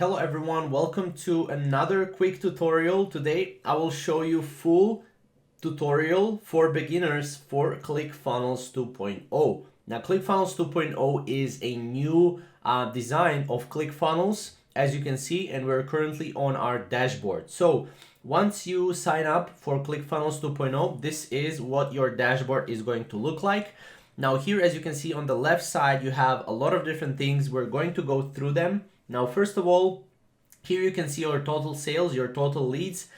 Hello everyone, welcome to another quick tutorial. Today I will show you full tutorial for beginners for ClickFunnels 2.0. Now ClickFunnels 2.0 is a new design of ClickFunnels, as you can see, and we're currently on our dashboard. So once you sign up for ClickFunnels 2.0, this is what your dashboard is going to look like. Now here, as you can see on the left side, you have a lot of different things. We're going to go through them. Now, first of all, here you can see your total sales, your total leads.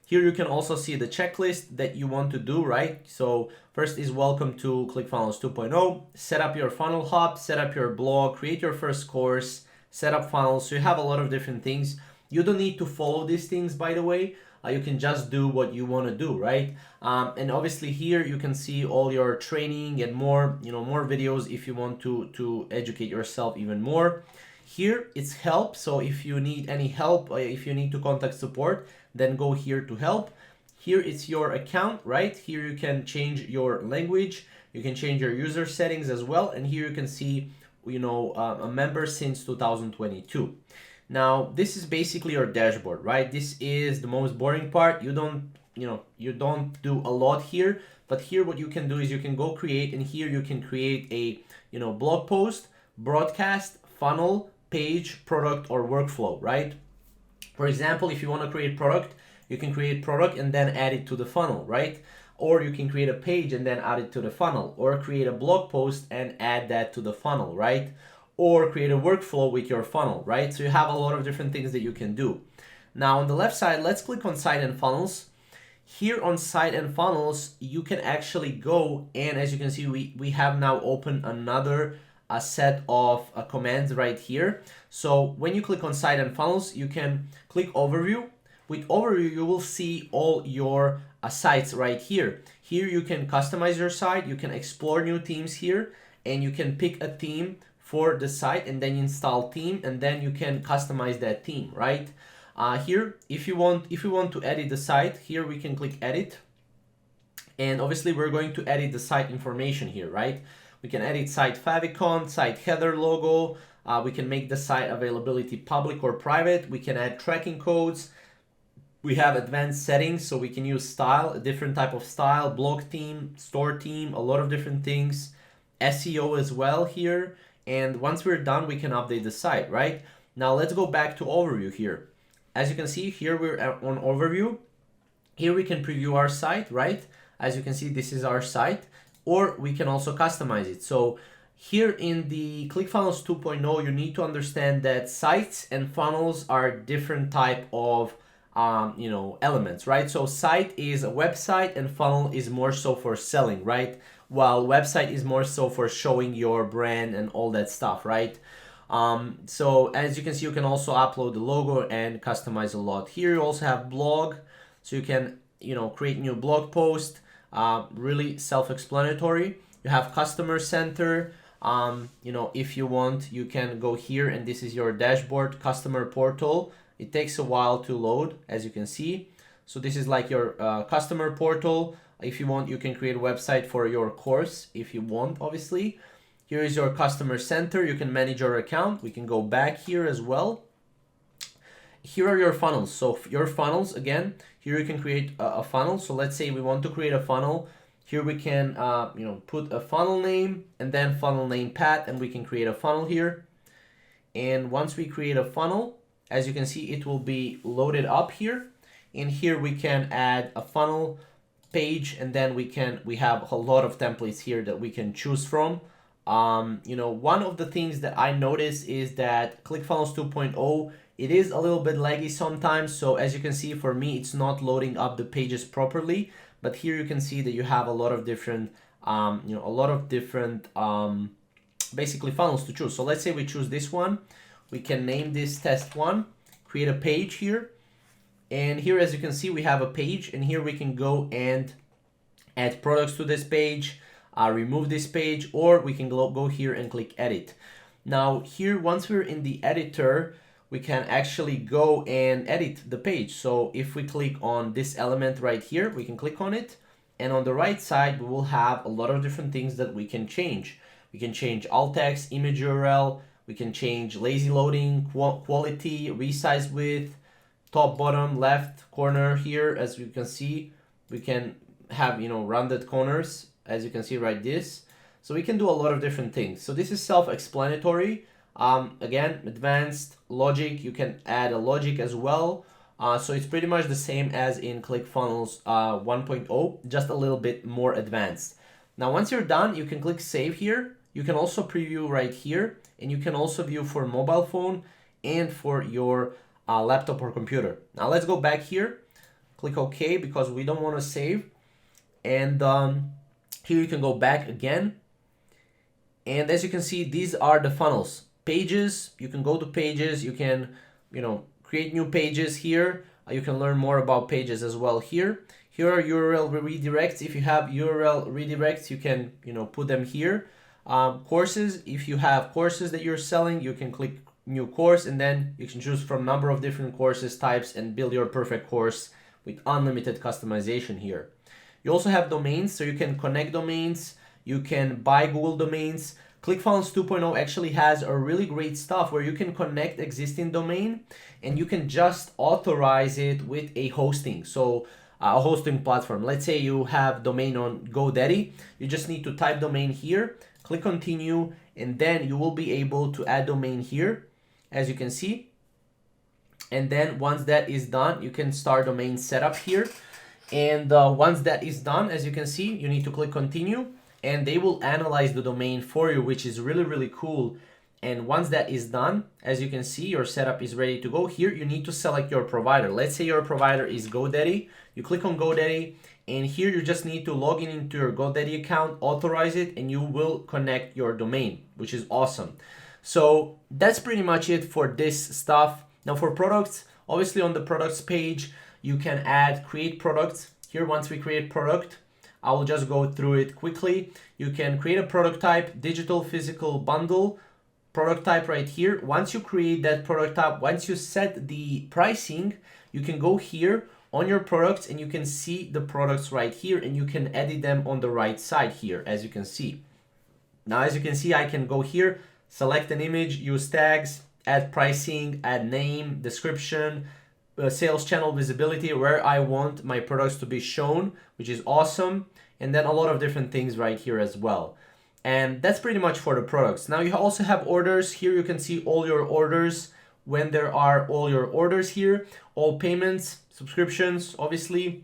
Here you can also see the checklist that you want to do, right? So first is welcome to ClickFunnels 2.0. Set up your funnel hub, set up your blog, create your first course, set up funnels. So you have a lot of different things. You don't need to follow these things, by the way. You can just do what you want to do, right? And obviously here you can see all your training and more, more videos if you want to educate yourself even more. Here it's help, so if you need any help, if you need to contact support, then go here to help. Here it's your account, right? Here you can change your language, you can change your user settings as well, and here you can see, a member since 2022. Now this is basically your dashboard, right? This is the most boring part. You don't do a lot here, but here what you can do is you can go create, and here you can create a blog post, broadcast, funnel, page, product, or workflow, right? For example, if you want to create product, you can create product and then add it to the funnel, right? Or you can create a page and then add it to the funnel, or create a blog post and add that to the funnel, right? Or create a workflow with your funnel, right? So you have a lot of different things that you can do. Now on the left side, let's click on site and funnels. Here on site and funnels, you can actually go, and as you can see, we have now opened another a set of commands right here. So when you click on site and funnels, you can click overview. With overview, you will see all your sites right here. Here you can customize your site, you can explore new themes here, and you can pick a theme for the site and then install theme, and then you can customize that theme, right? Here, if you want to edit the site, here we can click edit. And obviously we're going to edit the site information here, right? We can edit site favicon, site header logo. We can make the site availability public or private. We can add tracking codes. We have advanced settings, so we can use style, a different type of style, blog theme, store theme, a lot of different things. SEO as well here. And once we're done, we can update the site, right? Now let's go back to overview here. As you can see, here we're on overview. Here we can preview our site, right? As you can see, this is our site. Or we can also customize it. So here in the ClickFunnels 2.0, you need to understand that sites and funnels are different type of elements, right? So site is a website and funnel is more so for selling, right? While website is more so for showing your brand and all that stuff, right? So as you can see, you can also upload the logo and customize a lot. Here you also have blog, so you can create new blog post. Really self-explanatory. You have customer center. If you want, you can go here, and this is your dashboard, customer portal. It takes a while to load, as you can see. So this is like your customer portal. If you want, you can create a website for your course if you want, obviously. Here is your customer center. You can manage your account. We can go back here as well. Here are your funnels. So your funnels, again, here you can create a funnel. So let's say we want to create a funnel. Here we can put a funnel name and then funnel name path, and we can create a funnel here. And once we create a funnel, as you can see, it will be loaded up here. And here we can add a funnel page, and then we have a lot of templates here that we can choose from. One of the things that I noticed is that ClickFunnels 2.0, it is a little bit laggy sometimes. So as you can see, for me, it's not loading up the pages properly. But here you can see that you have a lot of different, basically funnels to choose. So let's say we choose this one. We can name this test one, create a page here. And here, as you can see, we have a page, and here we can go and add products to this page, remove this page, or we can go here and click edit. Now here, once we're in the editor, we can actually go and edit the page. So if we click on this element right here, we can click on it, and on the right side, we will have a lot of different things that we can change. We can change alt text, image URL, We can change lazy loading, quality, resize width, top, bottom, left corner here. As you can see, we can have, rounded corners, as you can see right this. So we can do a lot of different things. So this is self-explanatory. Again, advanced logic, you can add a logic as well. So it's pretty much the same as in ClickFunnels 1.0, just a little bit more advanced. Now, once you're done, you can click save here. You can also preview right here, and you can also view for mobile phone and for your laptop or computer. Now let's go back here, click OK because we don't want to save. And here you can go back again. And as you can see, these are the funnels. Pages, you can go to pages, you can, create new pages here. You can learn more about pages as well here. Here are URL redirects. If you have URL redirects, you can, put them here. Courses, if you have courses that you're selling, you can click new course and then you can choose from number of different courses types and build your perfect course with unlimited customization here. You also have domains, so you can connect domains, you can buy Google domains. ClickFunnels 2.0 actually has a really great stuff where you can connect existing domain and you can just authorize it with a hosting. So a hosting platform. Let's say you have domain on GoDaddy. You just need to type domain here, click continue, and then you will be able to add domain here, as you can see. And then once that is done, you can start domain setup here. And once that is done, as you can see, you need to click continue and they will analyze the domain for you, which is really, really cool. And once that is done, as you can see, your setup is ready to go. Here, you need to select your provider. Let's say your provider is GoDaddy. You click on GoDaddy, and here you just need to log in into your GoDaddy account, authorize it, and you will connect your domain, which is awesome. So that's pretty much it for this stuff. Now for products, obviously on the products page, you can add create products. Here, once we create product, I will just go through it quickly. You can create a product type, digital, physical, bundle, product type right here. Once you create that product type, once you set the pricing, you can go here on your products and you can see the products right here and you can edit them on the right side here, as you can see. Now, as you can see, I can go here, select an image, use tags, add pricing, add name, description, sales channel visibility, where I want my products to be shown, which is awesome. And then a lot of different things right here as well. And that's pretty much for the products. Now you also have orders. Here you can see all your orders, when there are all your orders here, all payments, subscriptions, obviously,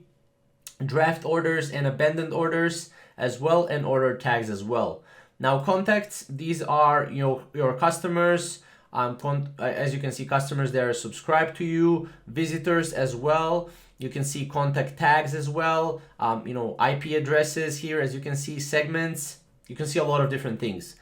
draft orders and abandoned orders as well, and order tags as well. Now contacts, these are your customers. As you can see, customers that are subscribed to you, visitors as well. You can see contact tags as well, IP addresses here, as you can see, segments. You can see a lot of different things.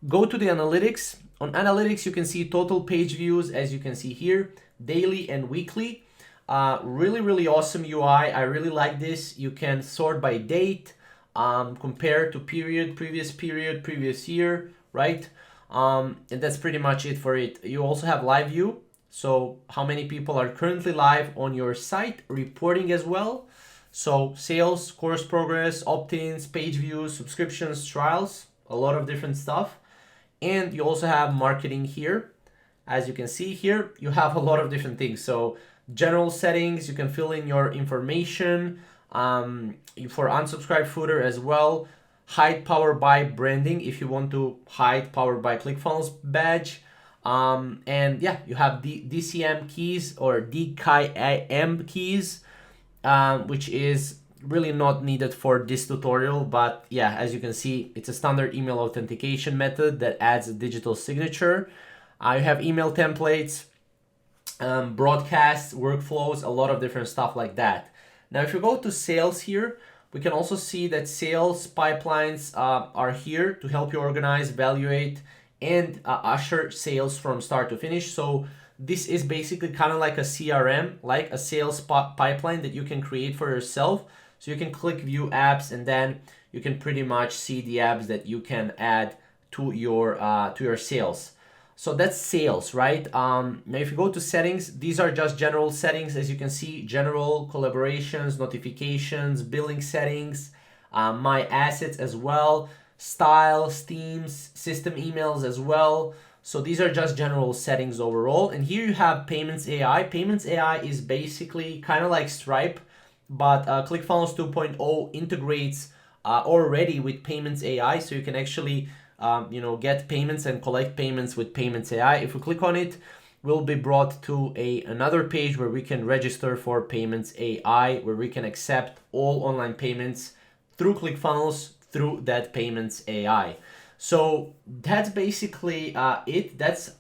Go to the analytics. On analytics, you can see total page views, as you can see here, daily and weekly. Really, really awesome UI. I really like this. You can sort by date, compare to period, previous year, right? And that's pretty much it for it. You also have live view. So how many people are currently live on your site, reporting as well. So sales, course progress, opt-ins, page views, subscriptions, trials, a lot of different stuff. And you also have marketing here. As you can see here, you have a lot of different things. So general settings, you can fill in your information for unsubscribed footer as well. Hide powered by branding if you want to hide powered by ClickFunnels badge. And yeah, you have the DCM keys or DKIM keys, which is really not needed for this tutorial, but yeah, as you can see, it's a standard email authentication method that adds a digital signature. You have email templates, broadcasts, workflows, a lot of different stuff like that. Now, if you go to sales here, we can also see that sales pipelines are here to help you organize, evaluate, and usher sales from start to finish. So this is basically kind of like a CRM, like a sales pipeline that you can create for yourself. So you can click view apps and then you can pretty much see the apps that you can add to your sales. So that's sales, right? Now if you go to settings, these are just general settings. As you can see, general, collaborations, notifications, billing settings, my assets as well, styles, themes, system emails as well. So these are just general settings overall. And here you have Payments AI. Payments AI is basically kind of like Stripe, but ClickFunnels 2.0 integrates already with Payments AI. So you can actually get payments and collect payments with Payments AI. If we click on it, we'll be brought to another page where we can register for Payments AI, where we can accept all online payments through ClickFunnels through that Payments AI. So that's basically it. That's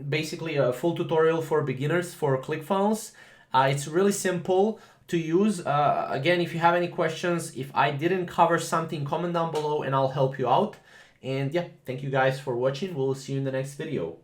basically a full tutorial for beginners for ClickFunnels. It's really simple to use. Again, if you have any questions, if I didn't cover something, comment down below and I'll help you out. And yeah, thank you guys for watching. We'll see you in the next video.